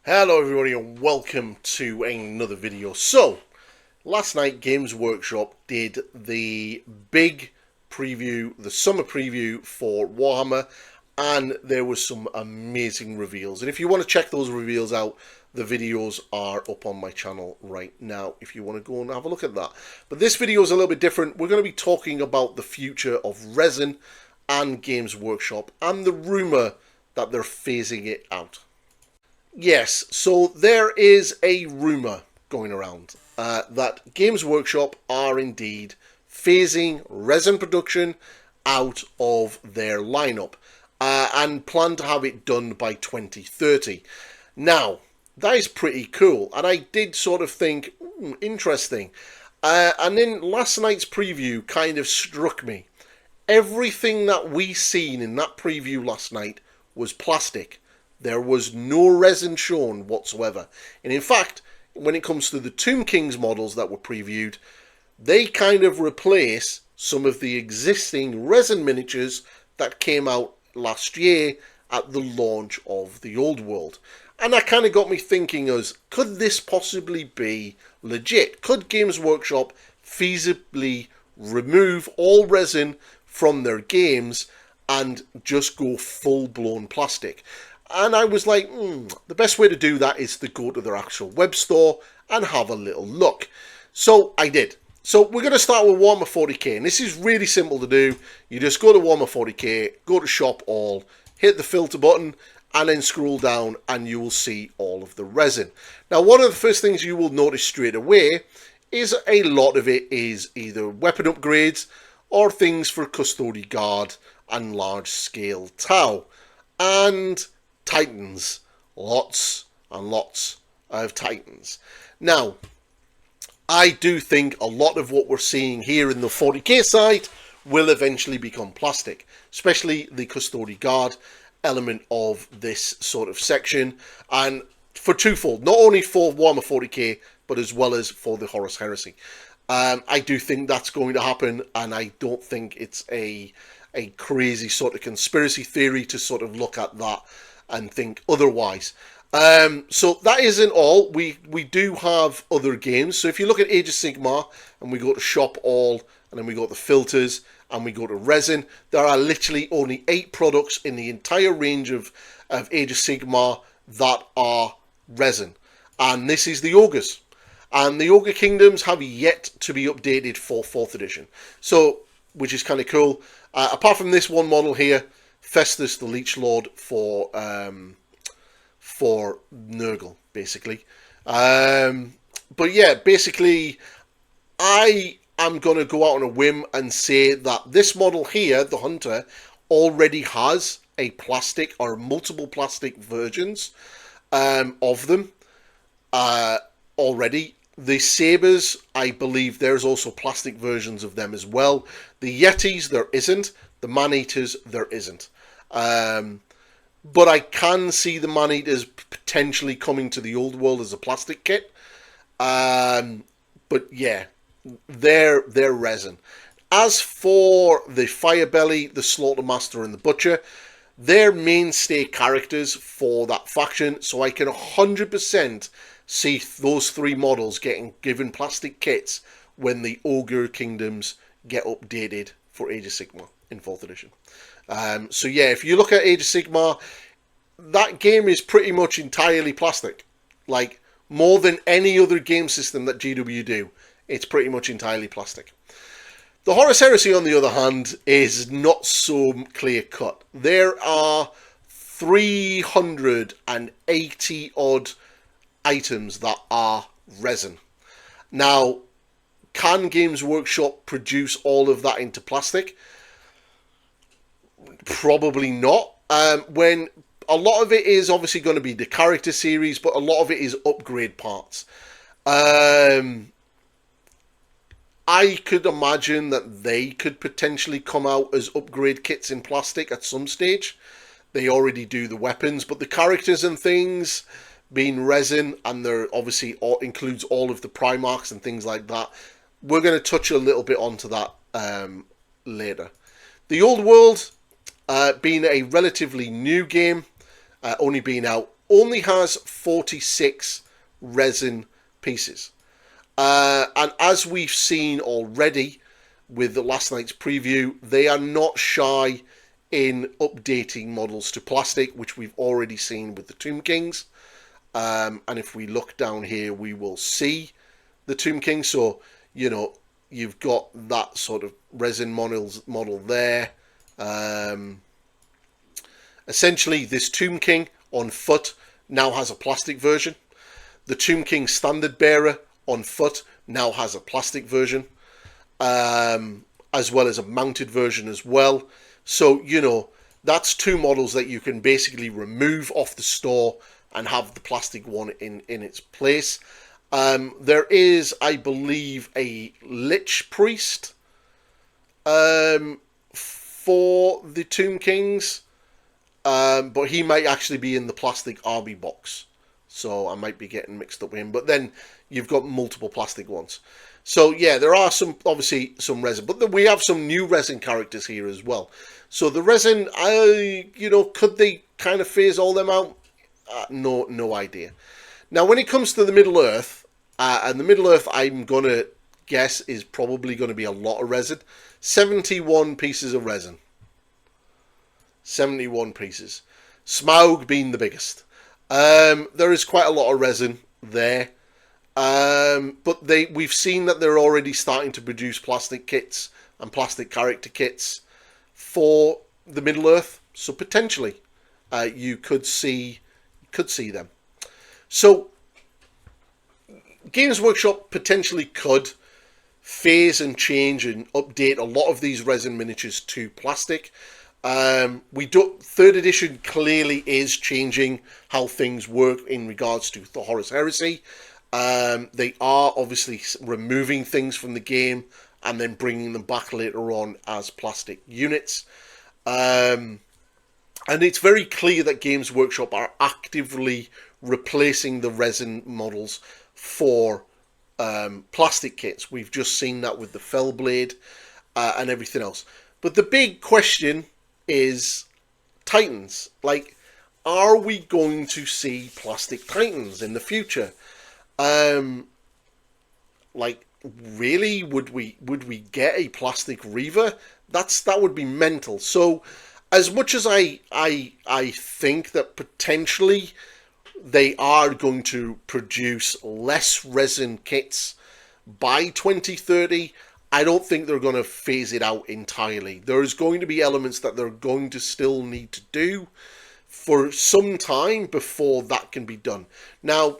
Hello everybody and welcome to another video. So, last night Games Workshop did the big preview, the summer preview for Warhammer, and there was some amazing reveals. And if you want to check those reveals out, the videos are up on my channel right now if you want to go and have a look at that. But this video is a little bit different. We're going to be talking about the future of Resin and Games Workshop and the rumour that they're phasing it out. Yes, so there is a rumour going around that Games Workshop are indeed phasing resin production out of their lineup and plan to have it done by 2030. Now, that is pretty cool, and I did sort of think, interesting. And then last night's preview kind of struck me. Everything that we seen in that preview last night was plastic. There was no resin shown whatsoever. And in fact, when it comes to the Tomb Kings models that were previewed, they kind of replace some of the existing resin miniatures that came out last year at the launch of the Old World. And that kind of got me thinking as, could this possibly be legit? Could Games Workshop feasibly remove all resin from their games and just go full-blown plastic? And I was like, the best way to do that is to go to their actual web store and have a little look. So I did. So we're going to start with Warhammer 40k. And this is really simple to do. You just go to Warhammer 40k, go to Shop All, hit the filter button, and then scroll down and you will see all of the resin. Now, one of the first things you will notice straight away is a lot of it is either weapon upgrades or things for Custody Guard and large-scale Tau. And Titans, lots and lots of Titans. Now, I do think a lot of what we're seeing here in the 40k side will eventually become plastic, especially the Custody Guard element of this sort of section, and for twofold, not only for Warhammer 40k, but as well as for the Horus Heresy. I do think that's going to happen, and I don't think it's a crazy sort of conspiracy theory to sort of look at that and think otherwise. So that isn't all. We do have other games. So if you look at Age of Sigmar and we go to Shop All and then we go to Filters and we go to Resin, there are literally only 8 products in the entire range of Age of Sigmar that are resin. And this is the Ogres. And the Ogre Kingdoms have yet to be updated for 4th edition. So, which is kind of cool. Apart from this one model here, Festus the Leech Lord for Nurgle, basically. But yeah, basically, I am going to go out on a whim and say that this model here, the Hunter, already has a plastic or multiple plastic versions of them already. The Sabres, I believe there's also plastic versions of them as well. The Yetis, there isn't. The Man-Eaters, there isn't. But I can see the Man-Eaters potentially coming to the Old World as a plastic kit. But yeah, they're resin. As for the Firebelly, the Slaughtermaster, and the Butcher, they're mainstay characters for that faction, so I can 100% see those 3 models getting given plastic kits when the Ogre Kingdoms get updated for Age of Sigmar in 4th edition. So yeah, if you look at Age of Sigmar, that game is pretty much entirely plastic. Like, more than any other game system that GW do, it's pretty much entirely plastic. The Horus Heresy, on the other hand, is not so clear-cut. There are 380 odd items that are resin. Now, can Games Workshop produce all of that into plastic? Probably not. When a lot of it is obviously going to be the character series, but a lot of it is upgrade parts. I could imagine that they could potentially come out as upgrade kits in plastic at some stage. They already do the weapons, but the characters and things being resin, and there obviously includes all of the Primarchs and things like that. We're going to touch a little bit onto that later. The Old World, being a relatively new game, only being out, only has 46 resin pieces. And as we've seen already with the last night's preview, they are not shy in updating models to plastic, which we've already seen with the Tomb Kings. And if we look down here, we will see the Tomb King. So, you know, you've got that sort of resin model there. Essentially, this Tomb King on foot now has a plastic version. The Tomb King standard bearer on foot now has a plastic version, as well as a mounted version as well. So, you know, that's two models that you can basically remove off the store and have the plastic one in its place. There is, I believe, a Lich Priest for the Tomb Kings, but he might actually be in the plastic army box. So I might be getting mixed up with him. But then you've got multiple plastic ones. So yeah, there are obviously some resin, but we have some new resin characters here as well. So the resin, you know, could they kind of phase all them out? No idea. Now, when it comes to the Middle Earth, and the Middle Earth, I'm gonna guess is probably going to be a lot of resin. 71 pieces of resin. 71 pieces. Smaug being the biggest. There is quite a lot of resin there. But we've seen that they're already starting to produce plastic kits and plastic character kits for the Middle Earth. So potentially, you could see them. So Games Workshop potentially could phase and change and update a lot of these resin miniatures to plastic. Third edition clearly is changing how things work in regards to the Horus Heresy. They are obviously removing things from the game and then bringing them back later on as plastic units. And it's very clear that Games Workshop are actively replacing the resin models for plastic kits. We've just seen that with the Fellblade and everything else. But the big question is Titans. Like, are we going to see plastic Titans in the future? Like, really, would we get a plastic Reaver? That would be mental. So, as much as I think that potentially they are going to produce less resin kits by 2030, I don't think they're going to phase it out entirely. There's going to be elements that they're going to still need to do for some time before that can be done. Now,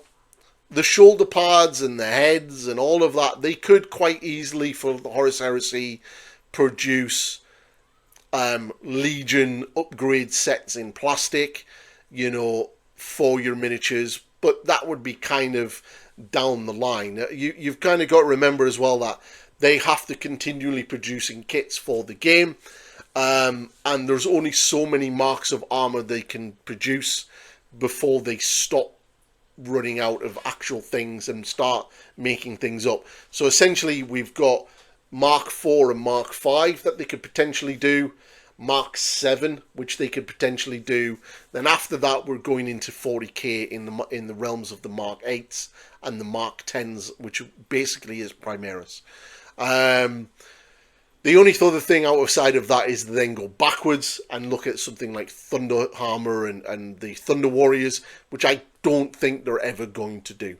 the shoulder pads and the heads and all of that, they could quite easily, for the Horus Heresy, produce Legion upgrade sets in plastic, you know, for your miniatures, but that would be kind of down the line. You've kind of got to remember as well that they have to continually producing kits for the game, and there's only so many marks of armor they can produce before they stop running out of actual things and start making things up. So essentially we've got Mark 4 and Mark 5 that they could potentially do, Mark 7 which they could potentially do, then after that we're going into 40k in the realms of the Mark 8s and the Mark 10s, which basically is Primaris. The only other thing outside of that is to then go backwards and look at something like Thunder Hammer and the Thunder Warriors, which I don't think they're ever going to do.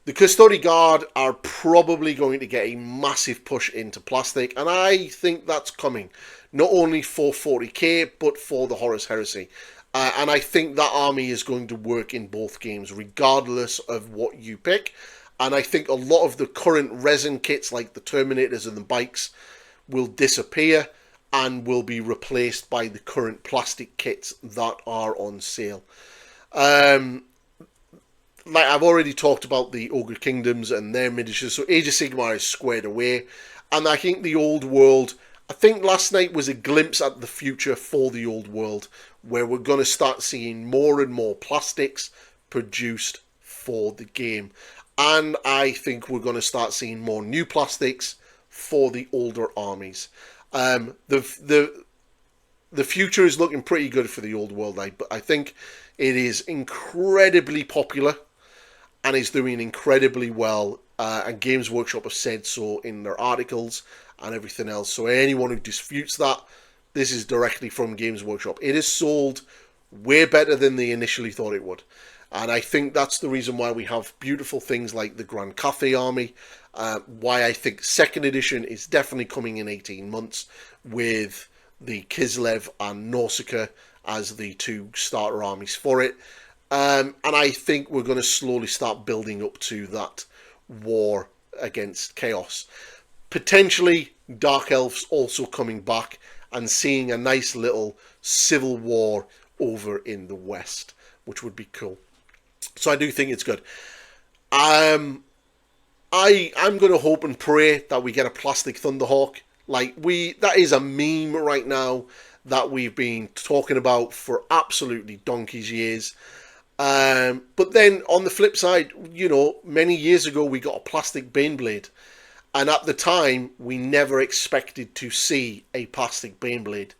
The Custody Guard are probably going to get a massive push into plastic, and I think that's coming, not only for 40k, but for the Horus Heresy. And I think that army is going to work in both games, regardless of what you pick. And I think a lot of the current resin kits, like the Terminators and the bikes, will disappear and will be replaced by the current plastic kits that are on sale. Like I've already talked about the Ogre Kingdoms and their miniatures, so Age of Sigmar is squared away, and I think the Old World, I think last night was a glimpse at the future for the Old World, where we're going to start seeing more and more plastics produced for the game, and I think we're going to start seeing more new plastics for the older armies. The the future is looking pretty good for the Old World. I think it is incredibly popular and is doing incredibly well. And Games Workshop have said so in their articles and everything else. So anyone who disputes that, this is directly from Games Workshop. It is sold way better than they initially thought it would. And I think that's the reason why we have beautiful things like the Grand Cathay Army. Why I think 2nd edition is definitely coming in 18 months with the Kislev and Nausicaa as the 2 starter armies for it. And I think we're going to slowly start building up to that war against Chaos. Potentially Dark Elves also coming back and seeing a nice little civil war over in the West, which would be cool. So I do think it's good. I'm going to hope and pray that we get a plastic Thunderhawk. Like, that is a meme right now that we've been talking about for absolutely donkey's years. But then on the flip side, you know, many years ago we got a plastic Baneblade, and at the time we never expected to see a plastic Baneblade.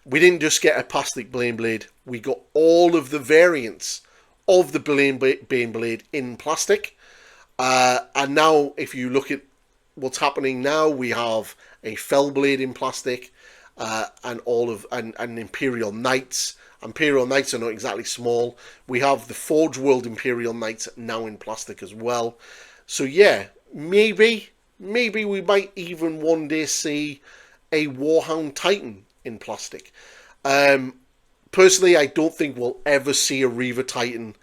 We didn't just get a plastic Baneblade, we got all of the variants of the Baneblade in plastic. And now if you look at what's happening now, we have a Fellblade in plastic, and Imperial Knights. Imperial Knights are not exactly small. We have the Forge World Imperial Knights now in plastic as well. So yeah, maybe we might even one day see a Warhound Titan in plastic. Personally, I don't think we'll ever see a Reaver Titan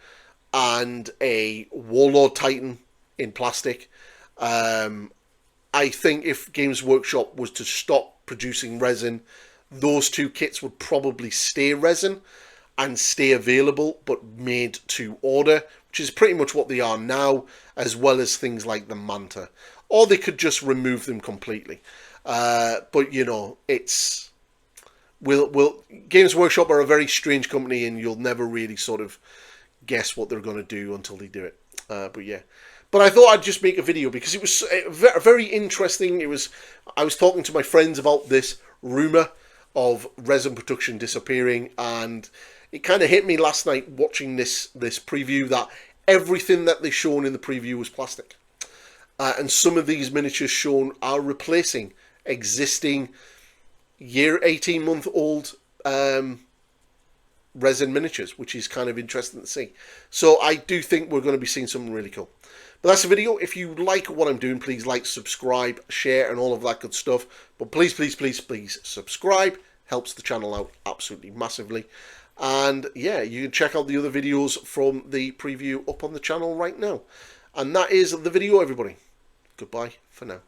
and a Warlord Titan in plastic. I think if Games Workshop was to stop producing resin, those 2 kits would probably stay resin and stay available, but made to order, which is pretty much what they are now, as well as things like the Manta. Or they could just remove them completely. But, you know, it's... Games Workshop are a very strange company, and you'll never really sort of guess what they're going to do until they do it. But yeah. But I thought I'd just make a video because it was very interesting. I was talking to my friends about this rumour of resin production disappearing, and it kind of hit me last night watching this preview that everything that they shown in the preview was plastic. And some of these miniatures shown are replacing existing 18-month-old resin miniatures, which is kind of interesting to see. So I do think we're going to be seeing something really cool. But that's the video. If you like what I'm doing, please like, subscribe, share, and all of that good stuff. But please, please, please, please subscribe. Helps the channel out absolutely massively. And yeah, you can check out the other videos from the preview up on the channel right now. And that is the video, everybody. Goodbye for now.